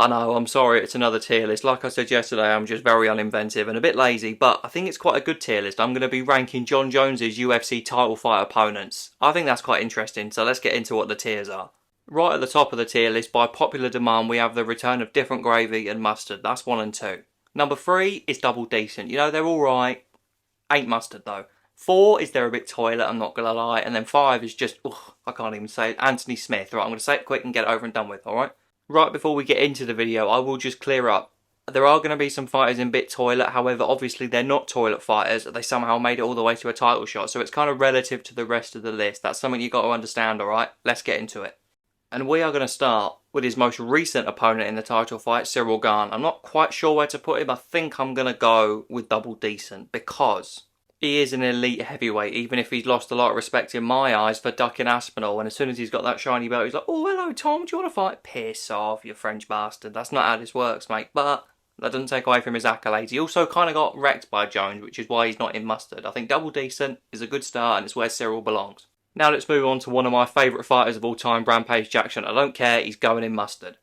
I know, I'm sorry, it's another tier list. Like I said yesterday, I'm just very uninventive and a bit lazy, but I think it's quite a good tier list. I'm going to be ranking Jon Jones's UFC title fight opponents. I think that's quite interesting, so let's get into what the tiers are. Right at the top of the tier list, by popular demand, we have the return of different gravy and mustard. That's 1 and 2. Number 3 is double decent. You know, they're alright. Ain't mustard though. 4 is they're a bit toilet, I'm not going to lie. And then 5 is just, I can't even say it, Anthony Smith. Right, I'm going to say it quick and get it over and done with, alright? Right before we get into the video, I will just clear up. There are going to be some fighters in bit toilet, however, obviously they're not toilet fighters. They somehow made it all the way to a title shot, so it's kind of relative to the rest of the list. That's something you've got to understand, alright? Let's get into it. And we are going to start with his most recent opponent in the title fight, Ciryl Gane. I'm not quite sure where to put him. I think I'm going to go with double decent because he is an elite heavyweight, even if he's lost a lot of respect in my eyes for ducking Aspinall. And as soon as he's got that shiny belt, he's like, oh, hello, Tom, do you want to fight? Piss off, you French bastard. That's not how this works, mate. But that doesn't take away from his accolades. He also kind of got wrecked by Jones, which is why he's not in mustard. I think double decent is a good start and it's where Ciryl belongs. Now let's move on to one of my favourite fighters of all time, Rampage Jackson. I don't care, he's going in mustard.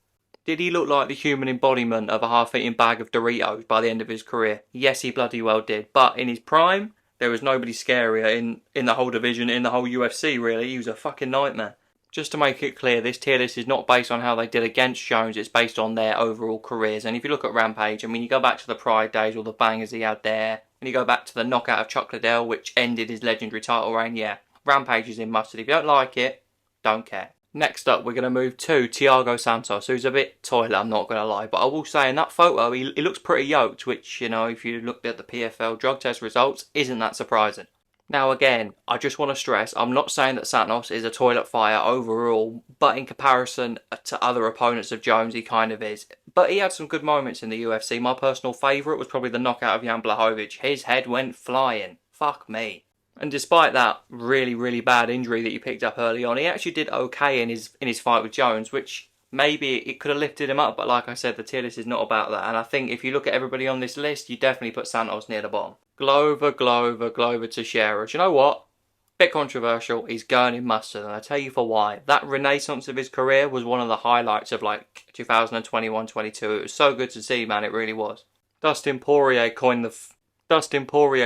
Did he look like the human embodiment of a half-eaten bag of Doritos by the end of his career? Yes, he bloody well did. But in his prime, there was nobody scarier in the whole division, in the whole UFC really. He was a fucking nightmare. Just to make it clear, this tier list is not based on how they did against Jones, it's based on their overall careers. And if you look at Rampage, I mean, you go back to the Pride days, all the bangers he had there, and you go back to the knockout of Chuck Liddell, which ended his legendary title reign, yeah. Rampage is in mustard. If you don't like it, don't care. Next up, we're going to move to Thiago Santos, who's a bit toilet, I'm not going to lie. But I will say, in that photo, he looks pretty yoked, which, you know, if you looked at the PFL drug test results, isn't that surprising. Now again, I just want to stress, I'm not saying that Santos is a toilet fire overall, but in comparison to other opponents of Jones, he kind of is. But he had some good moments in the UFC. My personal favourite was probably the knockout of Jan Blachowicz. His head went flying. Fuck me. And despite that really, really bad injury that he picked up early on, he actually did okay in his fight with Jones, which maybe it could have lifted him up. But like I said, the tier list is not about that. And I think if you look at everybody on this list, you definitely put Santos near the bottom. Glover, Teixeira. Do you know what? Bit controversial. He's going in mustard. And I'll tell you for why. That renaissance of his career was one of the highlights of like 2021-22. It was so good to see, man. It really was. Dustin Poirier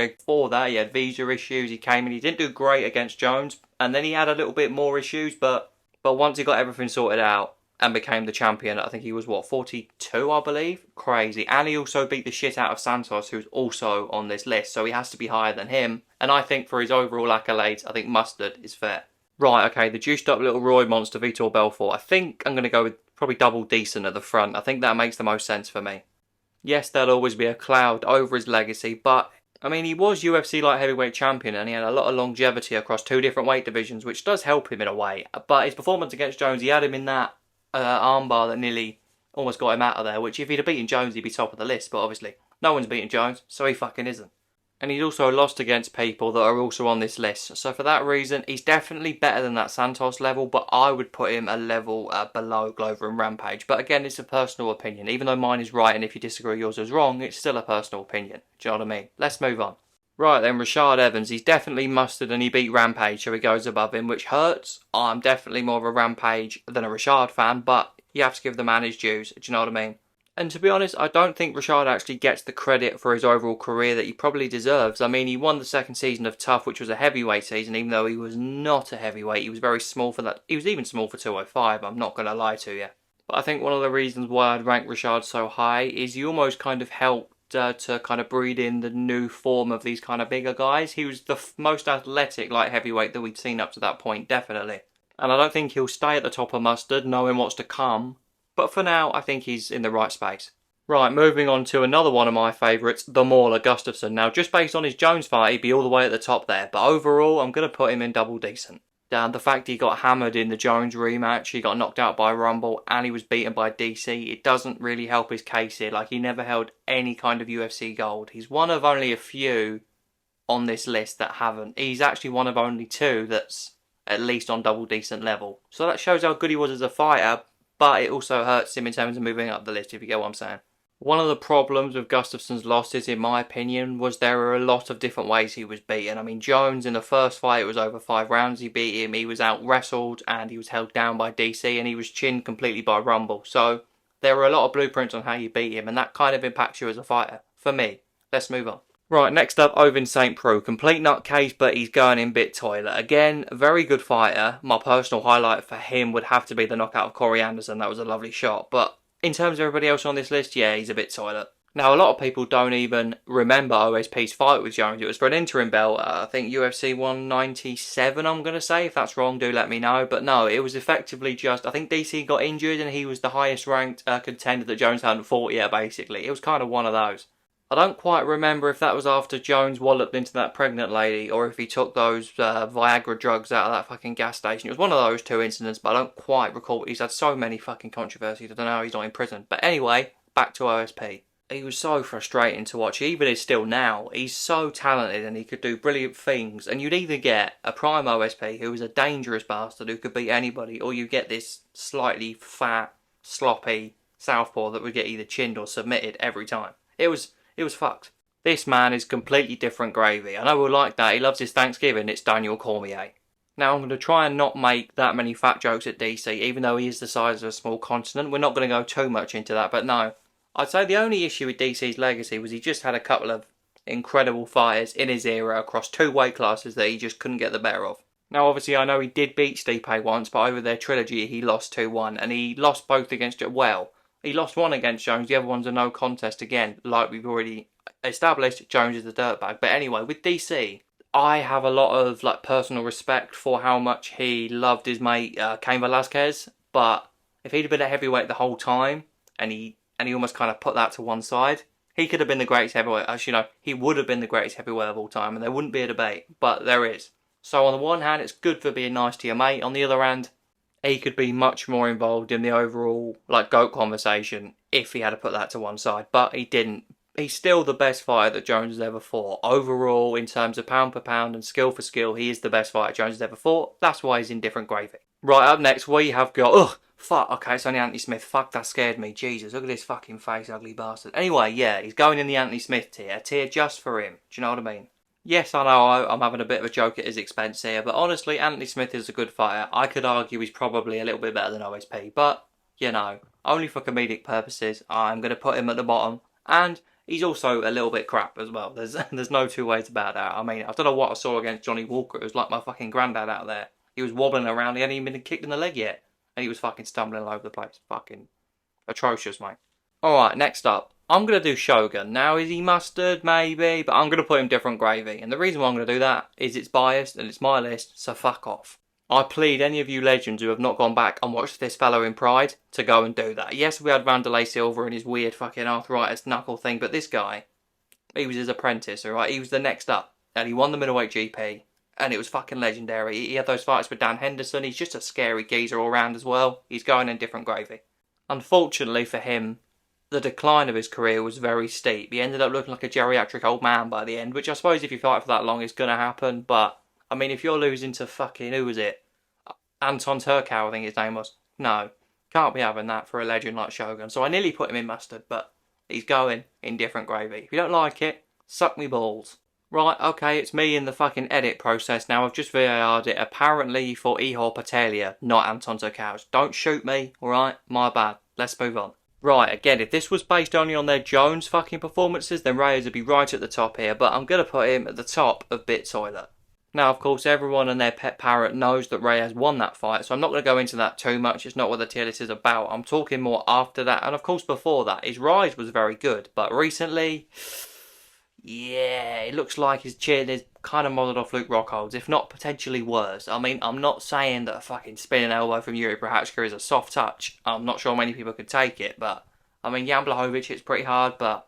before that, he had visa issues, he came in, he didn't do great against Jones, and then he had a little bit more issues, but once he got everything sorted out and became the champion, I think he was, 42, I believe? Crazy. And he also beat the shit out of Santos, who's also on this list, so he has to be higher than him, and I think for his overall accolades, I think mustard is fair. Right, okay, the juiced up little Roy monster, Vitor Belfort. I think I'm going to go with probably double decent at the front. I think that makes the most sense for me. Yes, there'll always be a cloud over his legacy, but, I mean, he was UFC light heavyweight champion and he had a lot of longevity across 2 different weight divisions, which does help him in a way. But his performance against Jones, he had him in that armbar that nearly almost got him out of there, which if he'd have beaten Jones, he'd be top of the list, but obviously no one's beaten Jones, so he fucking isn't. And he's also lost against people that are also on this list. So for that reason, he's definitely better than that Santos level, but I would put him a level below Glover and Rampage. But again, it's a personal opinion. Even though mine is right and if you disagree yours is wrong, it's still a personal opinion. Do you know what I mean? Let's move on. Right then, Rashad Evans, he's definitely mustard and he beat Rampage, so he goes above him, which hurts. I'm definitely more of a Rampage than a Rashad fan, but you have to give the man his dues. Do you know what I mean? And to be honest, I don't think Rashad actually gets the credit for his overall career that he probably deserves. I mean, he won the second season of Tough, which was a heavyweight season, even though he was not a heavyweight. He was very small for that. He was even small for 205, I'm not going to lie to you. But I think one of the reasons why I'd rank Rashad so high is he almost kind of helped to kind of breed in the new form of these kind of bigger guys. He was the most athletic light heavyweight that we'd seen up to that point, definitely. And I don't think he'll stay at the top of mustard, knowing what's to come. But for now, I think he's in the right space. Right, moving on to another one of my favourites, the Mauler Gustafsson. Now, just based on his Jones fight, he'd be all the way at the top there. But overall, I'm going to put him in double decent. The fact he got hammered in the Jones rematch, he got knocked out by Rumble, and he was beaten by DC, it doesn't really help his case here. Like, he never held any kind of UFC gold. He's one of only a few on this list that haven't. He's actually one of only 2 that's at least on double decent level. So that shows how good he was as a fighter, but it also hurts him in terms of moving up the list, if you get what I'm saying. One of the problems with Gustafsson's losses, in my opinion, was there were a lot of different ways he was beaten. I mean, Jones, in the first fight, it was over 5 rounds he beat him. He was out-wrestled and he was held down by DC and he was chinned completely by Rumble. So There are a lot of blueprints on how you beat him, and that kind of impacts you as a fighter. For me. Let's move on. Right, next up, Ovince Preux. Complete nutcase, but he's going in bit toilet. Again, very good fighter. My personal highlight for him would have to be the knockout of Corey Anderson. That was a lovely shot. But in terms of everybody else on this list, yeah, he's a bit toilet. Now, a lot of people don't even remember OSP's fight with Jones. It was for an interim belt, I think UFC 197, I'm going to say. If that's wrong, do let me know. But no, it was effectively just, I think DC got injured and he was the highest ranked contender that Jones hadn't fought yet, basically. It was kind of one of those. I don't quite remember if that was after Jones walloped into that pregnant lady or if he took those Viagra drugs out of that fucking gas station. It was one of those two incidents, but I don't quite recall. He's had so many fucking controversies. I don't know how he's not in prison. But anyway, back to OSP. He was so frustrating to watch. He even is still now. He's so talented and he could do brilliant things. And you'd either get a prime OSP who is a dangerous bastard who could beat anybody, or you get this slightly fat, sloppy southpaw that would get either chinned or submitted every time. It was fucked. This man is completely different gravy. I know we'll like that. He loves his Thanksgiving. It's Daniel Cormier. Now, I'm going to try and not make that many fat jokes at DC, even though he is the size of a small continent. We're not going to go too much into that, but no. I'd say the only issue with DC's legacy was he just had a couple of incredible fighters in his era across two weight classes that he just couldn't get the better of. Now, obviously, I know he did beat Stipe once, but over their trilogy, he lost 2-1, and he lost both against it well. He lost one against Jones, the other one's a no contest again, like we've already established. Jones is a dirtbag. But anyway, with DC, I have a lot of personal respect for how much he loved his mate Cain Velasquez, but if he'd been a heavyweight the whole time, and he almost kind of put that to one side, he could have been the greatest heavyweight. Actually, no, he would have been the greatest heavyweight of all time, and there wouldn't be a debate, but there is. So on the one hand, it's good for being nice to your mate. On the other hand, he could be much more involved in the overall GOAT conversation if he had to put that to one side, but he didn't. He's still the best fighter that Jones has ever fought. Overall, in terms of pound per pound and skill for skill, he is the best fighter Jones has ever fought. That's why he's in different gravy. Right, up next, we have got... Fuck, okay, it's only Anthony Smith. Fuck, that scared me. Jesus, look at his fucking face, ugly bastard. Anyway, yeah, he's going in the Anthony Smith tier. A tier just for him. Do you know what I mean? Yes, I know I'm having a bit of a joke at his expense here, but honestly, Anthony Smith is a good fighter. I could argue he's probably a little bit better than OSP, but, you know, only for comedic purposes, I'm going to put him at the bottom. And he's also a little bit crap as well. There's no two ways about that. I mean, I don't know what I saw against Johnny Walker. It was like my fucking granddad out there. He was wobbling around. He hadn't even been kicked in the leg yet. And he was fucking stumbling all over the place. Fucking atrocious, mate. Alright, next up. I'm going to do Shogun. Now, is he mustard? Maybe. But I'm going to put him different gravy. And the reason why I'm going to do that is it's biased and it's my list, so fuck off. I plead any of you legends who have not gone back and watched this fellow in Pride to go and do that. Yes, we had Vanderlei Silva and his weird fucking arthritis knuckle thing, but this guy, he was his apprentice, alright? He was the next up. And he won the middleweight GP. And it was fucking legendary. He had those fights with Dan Henderson. He's just a scary geezer all round as well. He's going in different gravy. Unfortunately for him, the decline of his career was very steep. He ended up looking like a geriatric old man by the end, which I suppose if you fight for that long is going to happen. But, I mean, if you're losing to fucking, who was it? Anton Turkow, I think his name was. No, can't be having that for a legend like Shogun. So I nearly put him in mustard, but he's going in different gravy. If you don't like it, suck me balls. Right, okay, it's me in the fucking edit process now. I've just VAR'd it. Apparently for Ihor Patalia, not Anton Turkow. Don't shoot me, alright? My bad. Let's move on. Right, again, if this was based only on their Jones fucking performances, then Reyes would be right at the top here, but I'm going to put him at the top of Bit Toilet. Now, of course, everyone and their pet parrot knows that Reyes won that fight, so I'm not going to go into that too much. It's not what the tier list is about. I'm talking more after that, and of course before that. His rise was very good, but recently... yeah, it looks like his chin is kind of modelled off Luke Rockhold's, if not potentially worse. I mean, I'm not saying that a fucking spinning elbow from Yuri Prochazka is a soft touch. I'm not sure many people could take it, but... I mean, Jan Blachowicz hits pretty hard, but...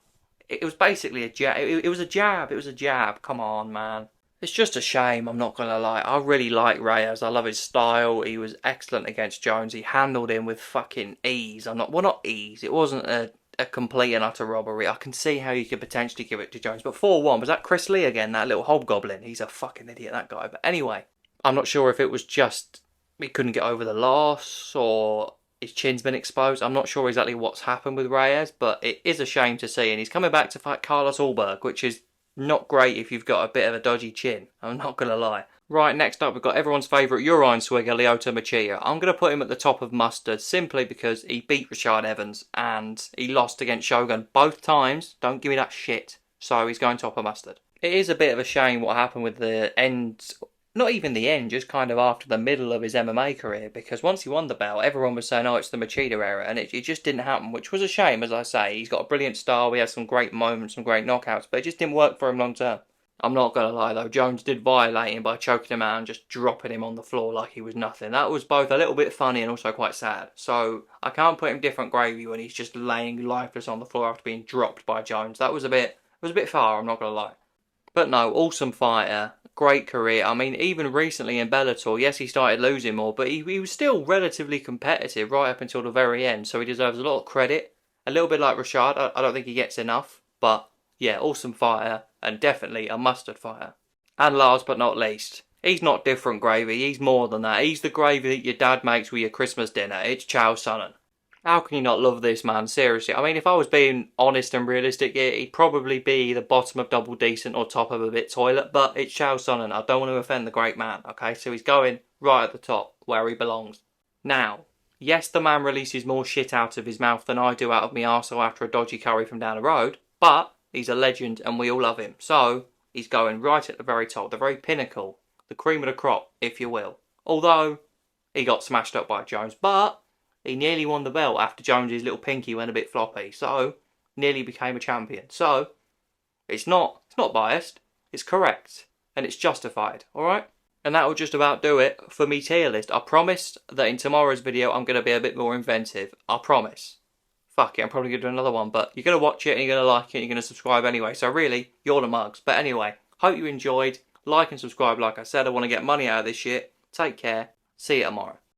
it was basically a jab. It was a jab. It was a jab. Come on, man. It's just a shame, I'm not going to lie. I really like Reyes. I love his style. He was excellent against Jones. He handled him with fucking ease. Well, not ease. It wasn't a complete and utter robbery. I can see how you could potentially give it to Jones. But 4-1, was that Chris Lee again? That little hobgoblin? He's a fucking idiot, that guy. But anyway, I'm not sure if it was just he couldn't get over the loss or his chin's been exposed. I'm not sure exactly what's happened with Reyes, but it is a shame to see. And he's coming back to fight Carlos Ulberg, which is not great if you've got a bit of a dodgy chin. I'm not going to lie. Right, next up we've got everyone's favourite urine swigger, Lyoto Machida. I'm going to put him at the top of mustard simply because he beat Rashad Evans and he lost against Shogun both times. Don't give me that shit. So he's going top of mustard. It is a bit of a shame what happened with the end, not even the end, just kind of after the middle of his MMA career, because once he won the belt, everyone was saying, oh, it's the Machida era, and it just didn't happen, which was a shame, as I say. He's got a brilliant style, he has some great moments, some great knockouts, but it just didn't work for him long term. I'm not going to lie though, Jones did violate him by choking him out and just dropping him on the floor like he was nothing. That was both a little bit funny and also quite sad. So I can't put him different gravy when he's just laying lifeless on the floor after being dropped by Jones. That was a bit far, I'm not going to lie. But no, awesome fighter, great career. I mean, even recently in Bellator, yes, he started losing more, but he was still relatively competitive right up until the very end, so he deserves a lot of credit. A little bit like Rashad, I don't think he gets enough, but yeah, awesome fighter, and definitely a mustard fighter. And last but not least, he's not different gravy, he's more than that. He's the gravy that your dad makes with your Christmas dinner. It's Chael Sonnen. How can you not love this man, seriously? I mean, if I was being honest and realistic here, he'd probably be the bottom of double decent or top of a bit toilet, but it's Chael Sonnen. I don't want to offend the great man, okay? So he's going right at the top, where he belongs. Now, yes, the man releases more shit out of his mouth than I do out of my arsehole after a dodgy curry from down the road, but he's a legend and we all love him. So, he's going right at the very top, the very pinnacle, the cream of the crop, if you will. Although, he got smashed up by Jones, but he nearly won the belt after Jones's little pinky went a bit floppy, so nearly became a champion. So it's not biased, it's correct, and it's justified, alright? And that will just about do it for me tier list. I promised that in tomorrow's video I'm going to be a bit more inventive. I promise. Fuck it, I'm probably going to do another one, but you're going to watch it and you're going to like it and you're going to subscribe anyway. So really, you're the mugs. But anyway, hope you enjoyed. Like and subscribe like I said. I want to get money out of this shit. Take care. See you tomorrow.